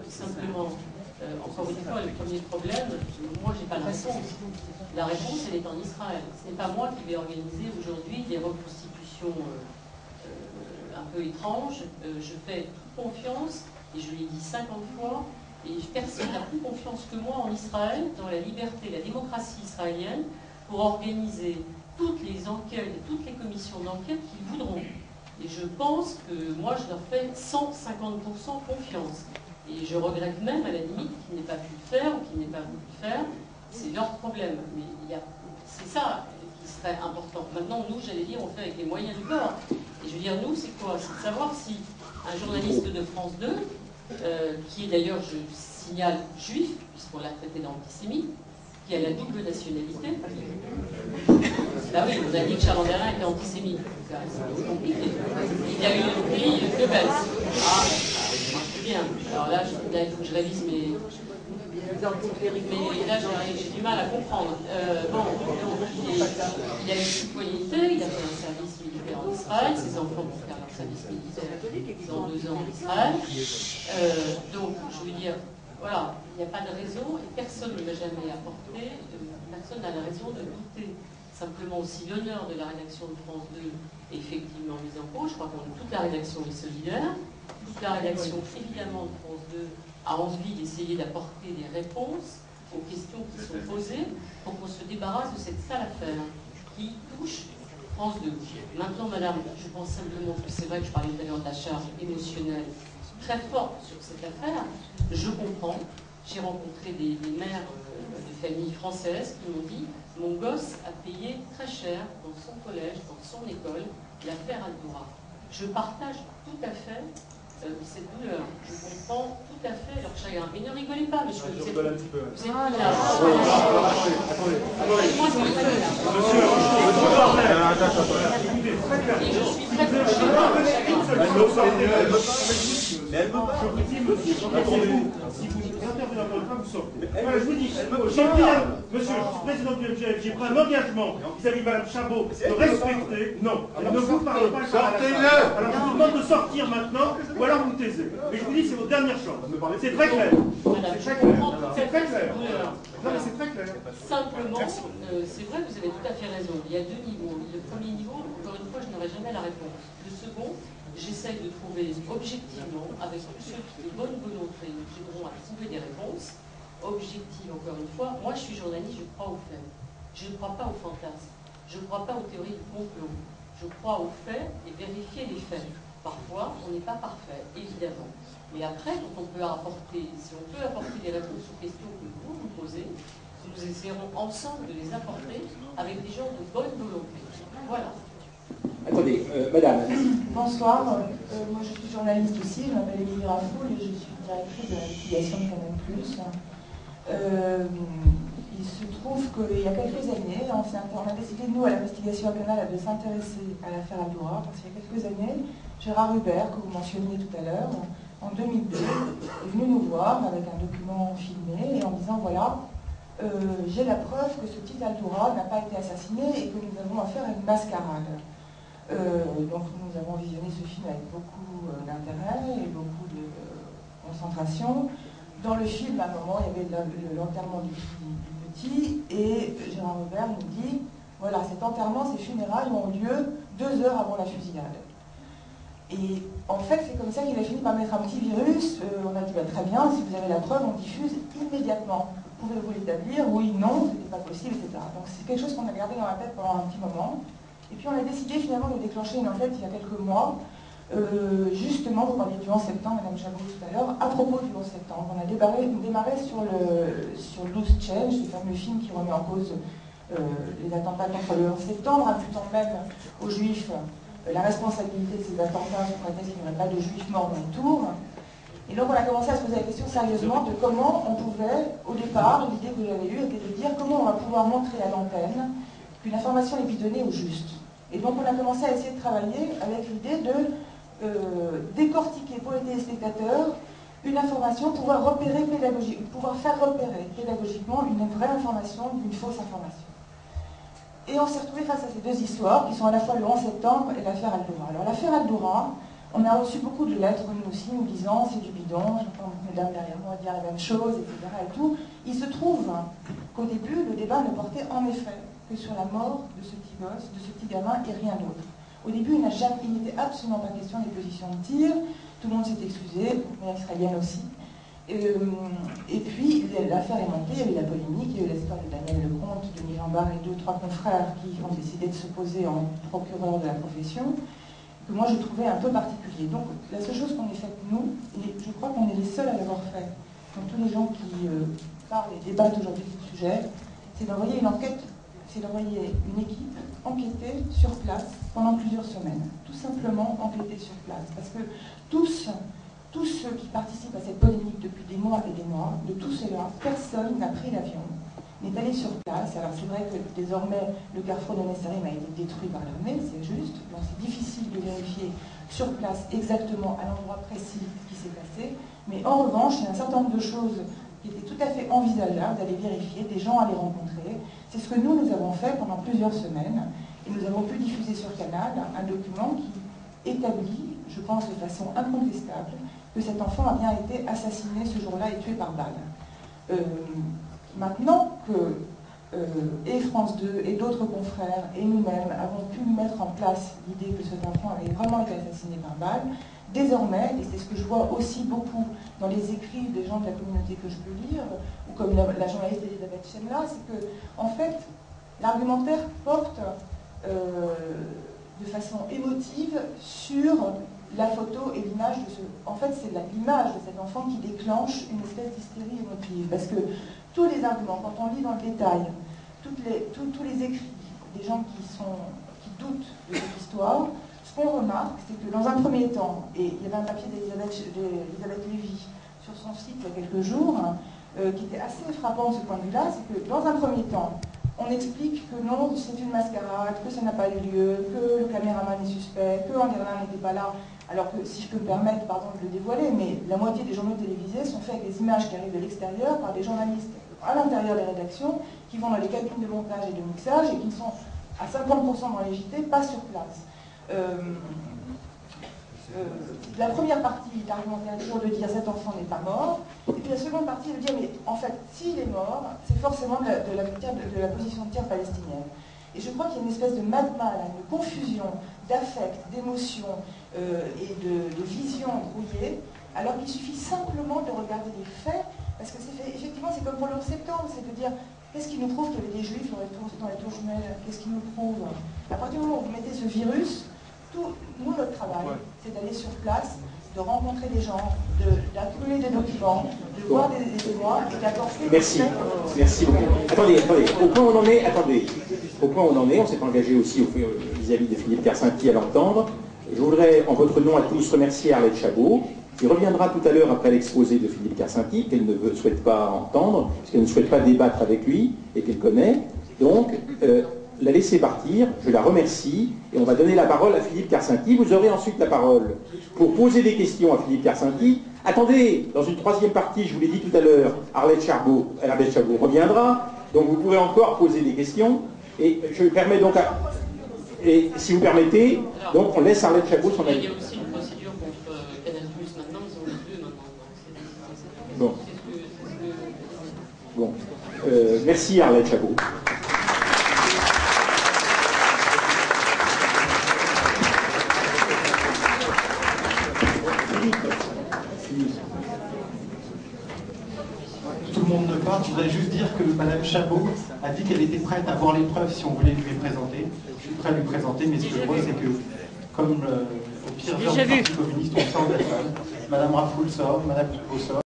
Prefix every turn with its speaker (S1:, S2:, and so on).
S1: Simplement, encore une fois, le premier problème, moi j'ai pas la réponse. La réponse, elle est en Israël. Ce n'est pas moi qui vais organiser aujourd'hui des reconstitutions un peu étranges. Je fais toute confiance, et je l'ai dit 50 fois, et personne n'a plus confiance que moi en Israël, dans la liberté, la démocratie israélienne, pour organiser toutes les enquêtes et toutes les commissions d'enquête qu'ils voudront. Et je pense que moi, je leur fais 150% confiance. Et je regrette même, à la limite, qu'ils n'aient pas pu le faire ou qu'ils n'aient pas voulu le faire. C'est leur problème. Mais c'est ça qui serait important. Maintenant, nous, j'allais dire, on fait avec les moyens du bord. Et je veux dire, nous, c'est quoi? C'est de savoir si un journaliste de France 2, qui est d'ailleurs, je signale, juif, puisqu'on l'a traité d'antisémite, qui a la double nationalité. Bah oui, on a dit que Charles Anderlin était antisémite. C'est compliqué. Il a eu le prix Goebbels. Ah, c'est bien. Alors là, il faut que je révise mes... Mais là, j'ai du mal à comprendre. Bon, donc, il a une citoyenneté, il a fait un service militaire en Israël, ses enfants vont faire leur service militaire dans 2 ans en Israël. Donc, je veux dire, voilà, il n'y a pas de raison, et personne ne l'a jamais apporté, personne n'a la raison de douter. Simplement aussi, l'honneur de la rédaction de France 2 est effectivement mis en cause. Je crois que toute la rédaction est solidaire. Toute la rédaction, évidemment, de France 2 a envie d'essayer d'apporter des réponses aux questions qui sont posées pour qu'on se débarrasse de cette sale affaire qui touche France 2. Maintenant, madame, je pense simplement que c'est vrai que je parlais tout à l'heure de la charge émotionnelle très forte sur cette affaire. Je comprends. J'ai rencontré des mères de familles françaises qui m'ont dit « Mon gosse a payé très cher dans son collège, dans son école, l'affaire Aldoura ». Je partage tout à fait cette douleur. Je comprends tout à fait leur chagrin. Mais ne rigolez pas, monsieur. Vous êtes là. Et je suis très
S2: Mais elle veut pas.
S3: Je vous dis, monsieur, si vous intervenez encore une fois, vous sortez. Voilà, je vous dis, monsieur, je suis président du MGF, j'ai pris un engagement vis-à-vis de Mme Chabot de respecter. Non, ne vous parlez pas.
S2: Sortez-le.
S3: Alors je vous demande de sortir maintenant, ou alors vous taisez. Mais je vous dis, c'est votre dernière chance. C'est très clair. C'est très clair. C'est très clair. Non, mais c'est très clair.
S1: Simplement, c'est vrai, vous avez tout à fait raison. Il y a 2 niveaux. Le premier niveau, encore une fois, je n'aurai jamais la réponse. Le second, j'essaye de trouver objectivement, avec tous ceux qui de bonne volonté nous aideront à trouver des réponses, objectives encore une fois. Moi, je suis journaliste, je crois aux faits. Je ne crois pas aux fantasmes. Je ne crois pas aux théories du complot. Je crois aux faits et vérifier les faits. Parfois, on n'est pas parfait, évidemment. Mais après, quand on peut apporter, si on peut apporter des réponses aux questions que vous vous posez, nous essaierons ensemble de les apporter avec des gens de bonne volonté. Voilà.
S4: Attendez, madame.
S5: Bonsoir, moi je suis journaliste aussi, je m'appelle Émilie Rafoul et je suis directrice de l'investigation de Canal+. Il se trouve qu'il y a quelques années, on a décidé, nous, à l'investigation canal, de s'intéresser à l'affaire Aldoura, parce qu'il y a quelques années, Gérard Hubert, que vous mentionniez tout à l'heure, en 2002, est venu nous voir avec un document filmé et en disant, voilà, j'ai la preuve que ce type Aldoura n'a pas été assassiné et que nous avons affaire à une mascarade. Donc nous avons visionné ce film avec beaucoup d'intérêt et beaucoup de concentration. Dans le film, à un moment, il y avait l'enterrement du petit et Gérard Hubert nous dit, voilà, cet enterrement, ces funérailles ont lieu 2 heures avant la fusillade. Et en fait, c'est comme ça qu'il a fini par mettre un petit virus. On a dit, bah, très bien, si vous avez la preuve, on diffuse immédiatement. Pouvez-vous l'établir? Oui, non, ce n'était pas possible, etc. Donc c'est quelque chose qu'on a gardé dans la tête pendant un petit moment. Et puis on a décidé finalement de déclencher une enquête il y a quelques mois, justement, vous parliez du 11 septembre, Madame Chabot tout à l'heure, à propos du 11 septembre. On a démarré sur Loose Change, ce fameux film qui remet en cause les attentats contre le 11 septembre, imputant même aux Juifs la responsabilité de ces attentats sous prétexte qu'il n'y aurait pas de Juifs morts dans le tour. Et donc on a commencé à se poser la question sérieusement de comment on pouvait, au départ, l'idée que j'avais eue était de dire comment on va pouvoir montrer à l'antenne qu'une information est bidonnée au juste. Et donc on a commencé à essayer de travailler avec l'idée de décortiquer pour les téléspectateurs une information, pouvoir faire repérer pédagogiquement une vraie information d'une fausse information. Et on s'est retrouvé face à ces deux histoires qui sont à la fois le 11 septembre et l'affaire Aldoura. Alors l'affaire Aldoura, on a reçu beaucoup de lettres, nous aussi, nous disant c'est du bidon, j'entends mesdames derrière moi dire la même chose, etc. Et tout. Il se trouve qu'au début, le débat ne portait en effet que sur la mort de ce petit gosse, de ce petit gamin et rien d'autre. Au début, il n'était absolument pas question des positions de tir, tout le monde s'est excusé, mais israélienne aussi. Et puis, l'affaire est montée, il y a eu la polémique, il y a eu l'histoire de Daniel Lecomte, Denis Jambard et 2 ou 3 confrères qui ont décidé de se poser en procureur de la profession, que moi je trouvais un peu particulier. Donc, la seule chose qu'on ait faite, nous, et je crois qu'on est les seuls à l'avoir fait, comme tous les gens qui parlent et débattent aujourd'hui de ce sujet, c'est d'envoyer une enquête, c'est d'envoyer une équipe enquêter sur place pendant plusieurs semaines. Tout simplement enquêter sur place. Parce que tous ceux qui participent à cette polémique depuis des mois et des mois, de tout cela, personne n'a pris l'avion, n'est allé sur place. Alors c'est vrai que désormais le carrefour de Nessarim a été détruit par l'armée, c'est juste, donc c'est difficile de vérifier sur place exactement à l'endroit précis ce qui s'est passé, mais en revanche, il y a un certain nombre de choses qui étaient tout à fait envisageables d'aller vérifier, des gens à les rencontrer. C'est ce que nous avons fait pendant plusieurs semaines, et nous avons pu diffuser sur Canal un document qui établit, je pense de façon incontestable, que cet enfant a bien été assassiné ce jour-là et tué par balle. Maintenant que et France 2 et d'autres confrères et nous-mêmes avons pu mettre en place l'idée que cet enfant avait vraiment été assassiné par balle, désormais, et c'est ce que je vois aussi beaucoup dans les écrits des gens de la communauté que je peux lire, ou comme la journaliste Elisabeth Chemla, c'est que, en fait, l'argumentaire porte de façon émotive sur la photo et l'image de ce... En fait, c'est l'image de cet enfant qui déclenche une espèce d'hystérie émotive. Parce que tous les arguments, quand on lit dans le détail, tous les écrits des gens qui doutent de cette histoire, ce qu'on remarque, c'est que dans un premier temps, et il y avait un papier d'Elisabeth Lévy sur son site il y a quelques jours, qui était assez frappant de ce point de vue-là, c'est que dans un premier temps, on explique que non, c'est une mascarade, que ça n'a pas eu lieu, que le caméraman est suspect, que Anderlin n'était pas là. Alors que, si je peux me permettre, pardon de le dévoiler, mais la moitié des journaux télévisés sont faits avec des images qui arrivent de l'extérieur par des journalistes à l'intérieur des rédactions, qui vont dans les cabines de montage et de mixage et qui ne sont à 50% dans les JT, pas sur place. La première partie de l'argumentaire est toujours de dire cet enfant n'est pas mort, et puis la seconde partie est de dire mais en fait s'il est mort, c'est forcément de la position de tir palestinienne. Et je crois qu'il y a une espèce de magma, de confusion, d'affect, d'émotion et de vision brouillée, alors qu'il suffit simplement de regarder les faits, parce que effectivement c'est comme pour le 11 septembre, c'est de dire qu'est-ce qui nous prouve qu'il y avait des juifs dans les tours jumelles, qu'est-ce qui nous prouve? À partir du moment où vous mettez ce virus, nous, notre travail, c'est d'aller sur place, de rencontrer des gens, d'accumuler des documents, de voir des témoins et d'apporter...
S4: Merci, merci beaucoup. Attendez, au point où on en est, on s'est engagé aussi vis-à-vis de Philippe Karsinki à l'entendre. Je voudrais, en votre nom à tous, remercier Arlette Chabot, qui reviendra tout à l'heure après l'exposé de Philippe Karsinki, qu'elle ne souhaite pas entendre, parce qu'elle ne souhaite pas débattre avec lui, et qu'elle connaît. Donc, la laisser partir, je la remercie, et on va donner la parole à Philippe Karsinki. Vous aurez ensuite la parole pour poser des questions à Philippe Karsinki. Attendez, dans une troisième partie, je vous l'ai dit tout à l'heure, Arlette Chabot reviendra, donc vous pourrez encore poser des questions, et je permets donc et si vous permettez, donc on laisse Arlette Chabot son avis.
S1: Il y a aussi une procédure contre Canal+ maintenant, ils ont les deux maintenant.
S4: Bon. Bon. Merci Arlette Chabot.
S2: Tout le monde ne parle, je voudrais juste dire que Madame Chabot a dit qu'elle était prête à voir les preuves si on voulait lui les présenter. Je suis prêt à lui présenter, mais ce que je vois, c'est que, comme au pire genre du Parti communiste, on sort de Madame Rafoul sort, Madame Picot sort.